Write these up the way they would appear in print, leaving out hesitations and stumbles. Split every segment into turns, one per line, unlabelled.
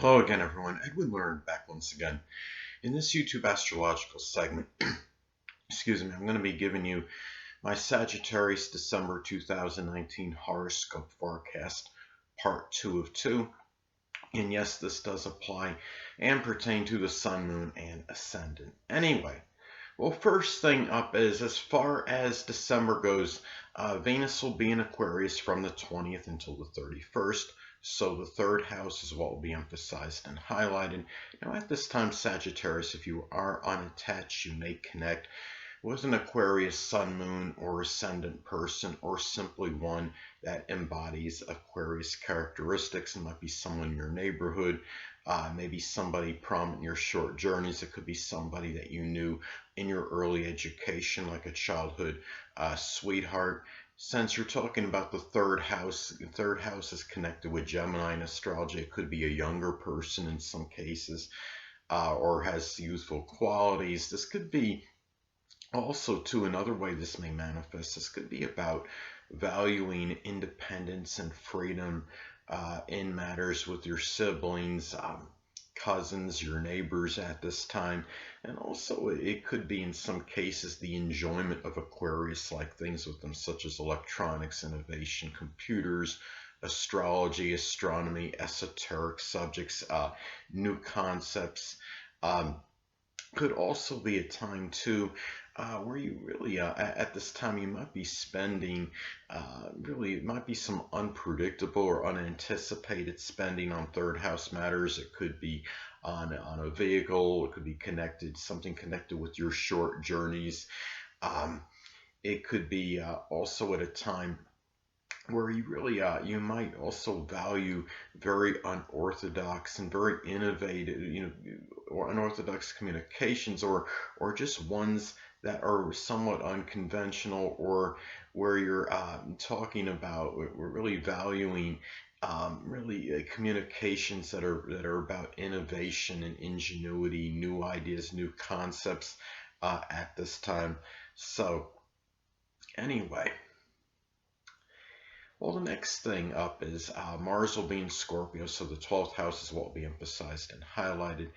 Hello again, everyone. Edwin Learnard back once again. In this YouTube astrological segment, excuse me, I'm going to be giving you my Sagittarius December 2019 horoscope forecast, part 2 of 2. And yes, this does apply and pertain to the sun, moon, and ascendant. Anyway, well, first thing up is as far as December goes, Venus will be in Aquarius from the 20th until the 31st. So the third house is what will be emphasized and highlighted. Now at this time, Sagittarius, if you are unattached, you may connect with an Aquarius sun, moon, or ascendant person, or simply one that embodies Aquarius characteristics. It might be someone in your neighborhood, maybe somebody prominent in your short journeys. It could be somebody that you knew in your early education, like a childhood sweetheart. Since you're talking about the third house is connected with Gemini in astrology. It could be a younger person in some cases, or has youthful qualities. This could be also, too, another way this may manifest. This could be about valuing independence and freedom in matters with your siblings, cousins, your neighbors at this time. And also it could be in some cases the enjoyment of Aquarius-like things with them, such as electronics, innovation, computers, astrology, astronomy, esoteric subjects, new concepts. Could also be a time too where you really at this time you might be spending really, it might be some unpredictable or unanticipated spending on third house matters. It could be on a vehicle. It could be something connected with your short journeys. It could be also at a time where you really you might also value very unorthodox and very innovative, or unorthodox communications, or just ones that are somewhat unconventional, or where you're talking about, we're really valuing communications that are about innovation and ingenuity, new ideas, new concepts at this time. So anyway. Well, the next thing up is Mars will be in Scorpio, so the 12th house is what will be emphasized and highlighted.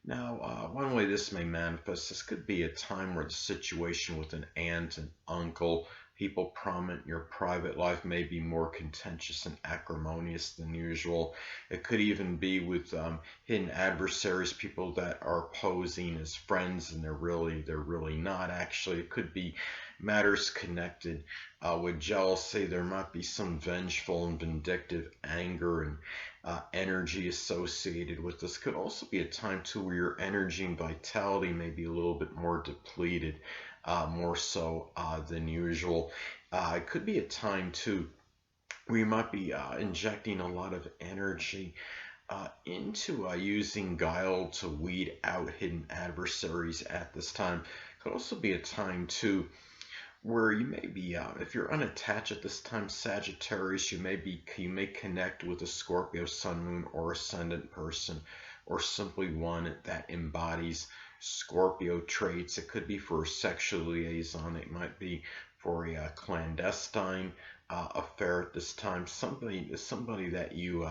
Now, one way this may manifest, this could be a time where the situation with an aunt, an uncle, people prominent in your private life may be more contentious and acrimonious than usual. It could even be with hidden adversaries, people that are posing as friends and they're really not actually. It could be matters connected with jealousy. There might be some vengeful and vindictive anger and energy associated with this. Could also be a time too where your energy and vitality may be a little bit more depleted, more so than usual. It could be a time too where you might be injecting a lot of energy into using guile to weed out hidden adversaries at this time. Could also be a time too where you may be, if you're unattached at this time, Sagittarius, you may connect with a Scorpio sun, moon, or ascendant person, or simply one that embodies Scorpio traits. It could be for a sexual liaison. It might be for a clandestine affair at this time. Somebody that you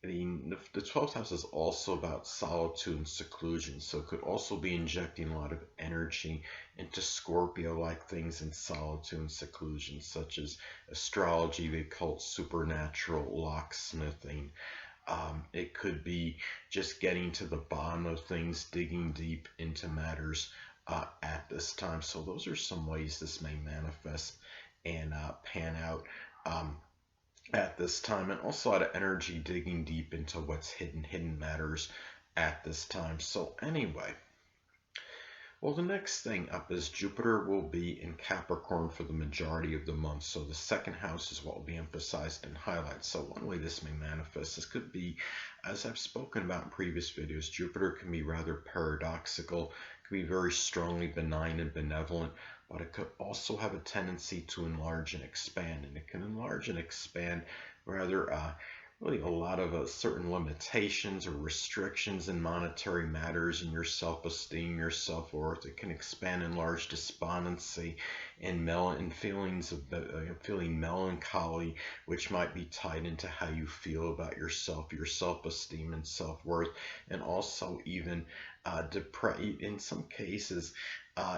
the 12th house is also about solitude and seclusion, so it could also be injecting a lot of energy into Scorpio-like things in solitude and seclusion, such as astrology, the occult, supernatural, locksmithing. It could be just getting to the bottom of things, digging deep into matters at this time. So those are some ways this may manifest and pan out at this time, and also a lot of energy digging deep into what's hidden matters at this time. So anyway, well, the next thing up is Jupiter will be in Capricorn for the majority of the month. So the second house is what will be emphasized and highlighted. So one way this may manifest, this could be, as I've spoken about in previous videos, Jupiter can be rather paradoxical, can be very strongly benign and benevolent, but it could also have a tendency to enlarge and expand. And it can enlarge and expand rather really a lot of certain limitations or restrictions in monetary matters and your self-esteem, your self-worth. It can expand and enlarge despondency and feelings of feeling melancholy, which might be tied into how you feel about yourself, your self-esteem and self-worth, and also even in some cases,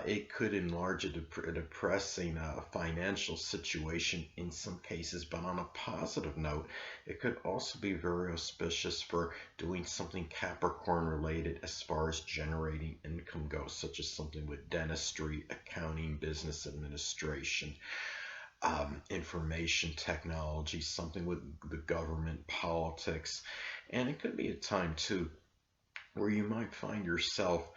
it could enlarge a depressing financial situation in some cases, but on a positive note, it could also be very auspicious for doing something Capricorn related as far as generating income goes, such as something with dentistry, accounting, business administration, information technology, something with the government, politics. And it could be a time too where you might find yourself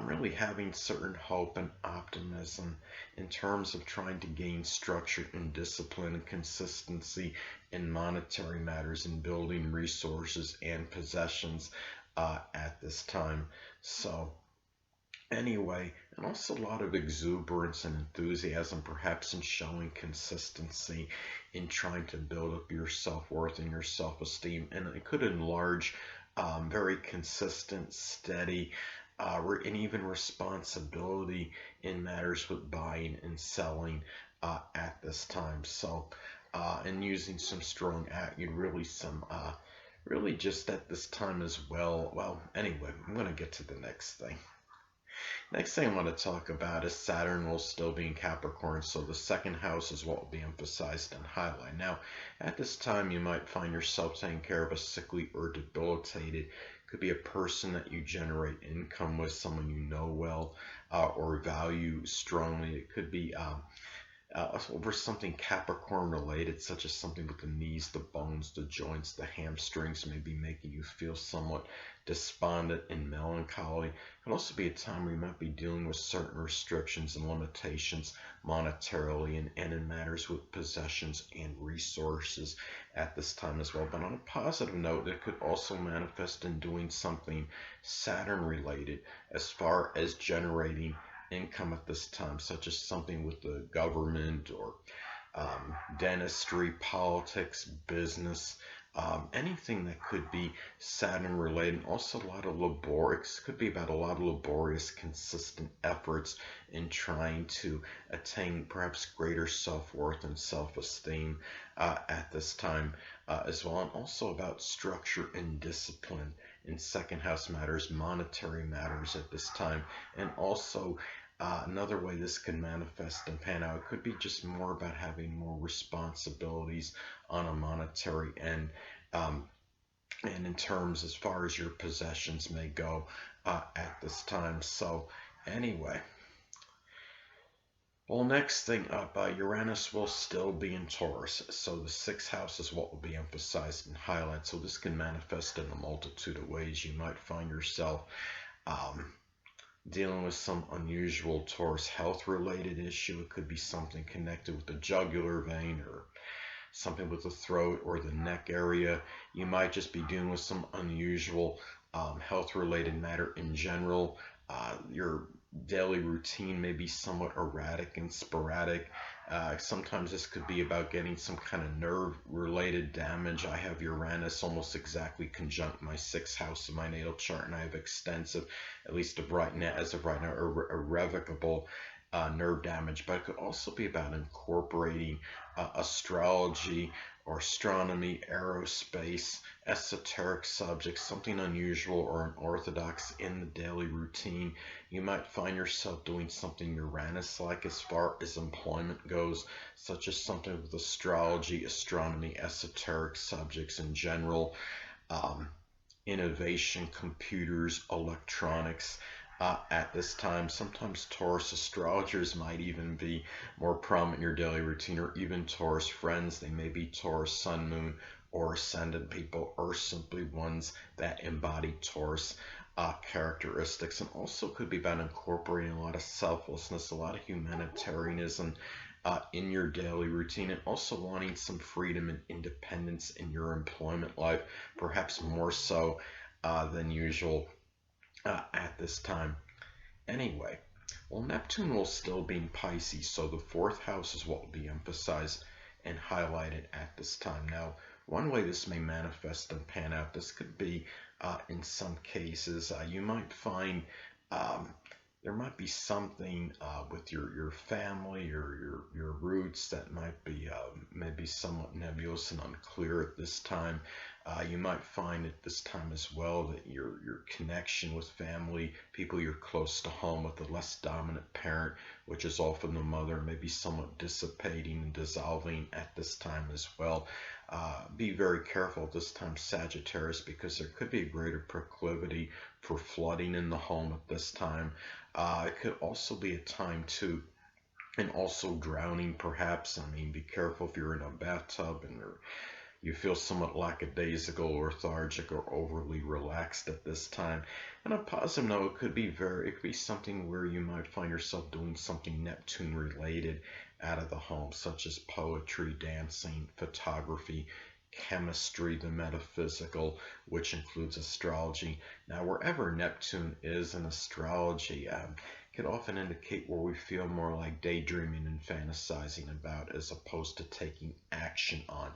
really having certain hope and optimism in terms of trying to gain structure and discipline and consistency in monetary matters and building resources and possessions at this time. So, anyway, and also a lot of exuberance and enthusiasm, perhaps in showing consistency in trying to build up your self-worth and your self-esteem, and it could enlarge very consistent, steady, and even responsibility in matters with buying and selling at this time. So, and using some strong really just at this time as well. Well, anyway, I'm going to get to the next thing. Next thing I want to talk about is Saturn will still be in Capricorn, so the second house is what will be emphasized and highlighted. Now, at this time, you might find yourself taking care of a sickly or debilitated. Could be a person that you generate income with, someone you know well or value strongly. It could be over something Capricorn related, such as something with the knees, the bones, the joints, the hamstrings, maybe making you feel somewhat despondent and melancholy. It could also be a time where you might be dealing with certain restrictions and limitations monetarily and in matters with possessions and resources at this time as well. But on a positive note, it could also manifest in doing something Saturn related as far as generating income at this time, such as something with the government or dentistry, politics, business, anything that could be Saturn related. Also, a lot of laborious, could be about a lot of laborious, consistent efforts in trying to attain perhaps greater self-worth and self-esteem at this time as well, and also about structure and discipline in second house matters, monetary matters at this time, and also another way this can manifest and pan out, it could be just more about having more responsibilities on a monetary end, and in terms as far as your possessions may go at this time. So anyway, well, next thing up, Uranus will still be in Taurus, so the sixth house is what will be emphasized and highlighted. So this can manifest in a multitude of ways. You might find yourself dealing with some unusual Taurus health related issue. It could be something connected with the jugular vein or something with the throat or the neck area. You might just be dealing with some unusual health related matter in general. Your daily routine may be somewhat erratic and sporadic. Sometimes this could be about getting some kind of nerve related damage. I have Uranus almost exactly conjunct my sixth house of my natal chart, and I have extensive, at least as of right now, irrevocable nerve damage. But it could also be about incorporating astrology or astronomy, aerospace, esoteric subjects, something unusual or unorthodox in the daily routine. You might find yourself doing something Uranus-like as far as employment goes, such as something with astrology, astronomy, esoteric subjects in general, innovation, computers, electronics. At this time, sometimes Taurus astrologers might even be more prominent in your daily routine, or even Taurus friends. They may be Taurus sun, moon, or ascendant people, or simply ones that embody Taurus characteristics, and also could be about incorporating a lot of selflessness, a lot of humanitarianism in your daily routine, and also wanting some freedom and independence in your employment life, perhaps more so than usual at this time. Anyway, well, Neptune will still be in Pisces, so the fourth house is what will be emphasized and highlighted at this time. Now, one way this may manifest and pan out, this could be in some cases, you might find um, there might be something with your family or your roots that might be maybe somewhat nebulous and unclear at this time. You might find at this time as well that your connection with family, people you're close to home with, the less dominant parent, which is often the mother, may be somewhat dissipating and dissolving at this time as well. Be very careful at this time, Sagittarius, because there could be a greater proclivity for flooding in the home at this time. It could also be a time to, and also drowning perhaps. I mean, be careful if you're in a bathtub and you feel somewhat lackadaisical or lethargic or overly relaxed at this time. And a positive note, it could be something where you might find yourself doing something Neptune related out of the home, such as poetry, dancing, photography, chemistry, the metaphysical, which includes astrology. Now, wherever Neptune is in astrology, can often indicate where we feel more like daydreaming and fantasizing about as opposed to taking action on.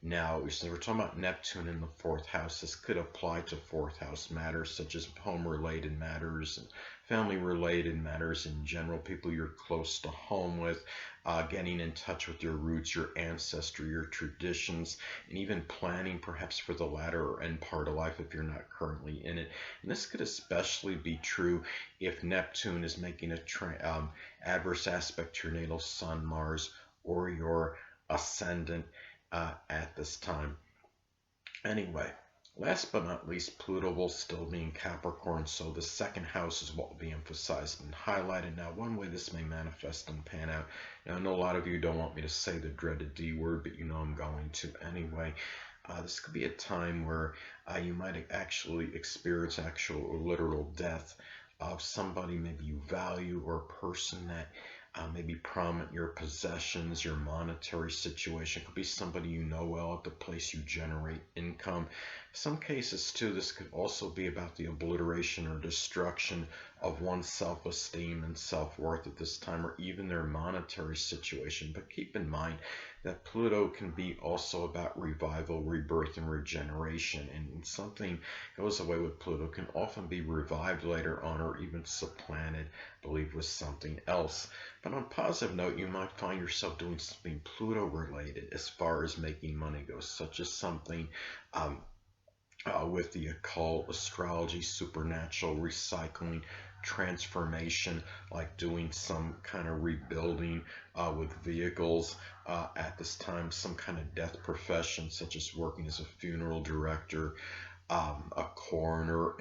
Now, so we're talking about Neptune in the fourth house. This could apply to fourth house matters such as home-related matters and family-related matters in general, people you're close to home with, getting in touch with your roots, your ancestry, your traditions, and even planning perhaps for the latter or end part of life if you're not currently in it. And this could especially be true if Neptune is making a adverse aspect to your natal sun, Mars, or your ascendant at this time. Anyway, last but not least, Pluto will still be in Capricorn, so the second house is what will be emphasized and highlighted. Now, one way this may manifest and pan out, now, I know a lot of you don't want me to say the dreaded D word, but you know I'm going to anyway. This could be a time where you might actually experience actual or literal death of somebody maybe you value or a person that maybe prominent in your possessions, your monetary situation. It could be somebody you know well at the place you generate income. Some cases too, this could also be about the obliteration or destruction of one's self-esteem and self-worth at this time, or even their monetary situation. But keep in mind that Pluto can be also about revival, rebirth, and regeneration. And something goes away with Pluto can often be revived later on or even supplanted, believed, with something else. But on a positive note, you might find yourself doing something Pluto related as far as making money goes, such as something with the occult, astrology, supernatural, recycling, transformation, like doing some kind of rebuilding with vehicles at this time, some kind of death profession, such as working as a funeral director, a coroner,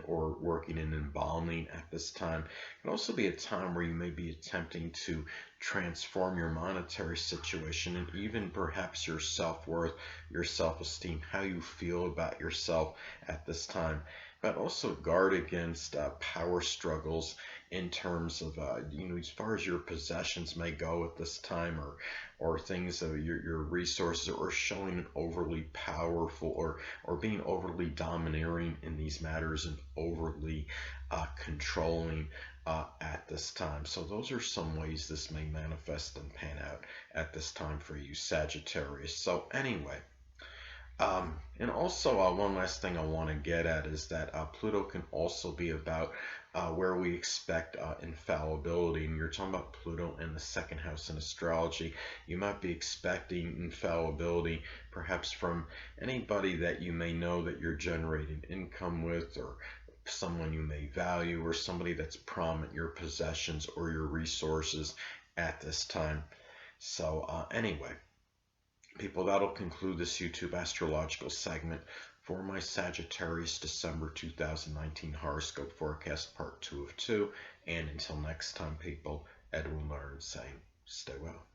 or working in embalming at this time. It can also be a time where you may be attempting to transform your monetary situation and even perhaps your self-worth, your self-esteem, how you feel about yourself at this time. But also guard against power struggles in terms of, as far as your possessions may go at this time, or things of your resources, or showing an overly powerful or being overly domineering in these matters and overly controlling at this time. So those are some ways this may manifest and pan out at this time for you, Sagittarius. So anyway, and also one last thing I want to get at is that Pluto can also be about where we expect infallibility. And you're talking about Pluto in the second house in astrology. You might be expecting infallibility perhaps from anybody that you may know that you're generating income with, or someone you may value, or somebody that's prominent in your possessions or your resources at this time. So anyway, people, that'll conclude this YouTube astrological segment for my Sagittarius December 2019 horoscope forecast part 2 of 2. And until next time, people, Edwin Learnard saying, stay well.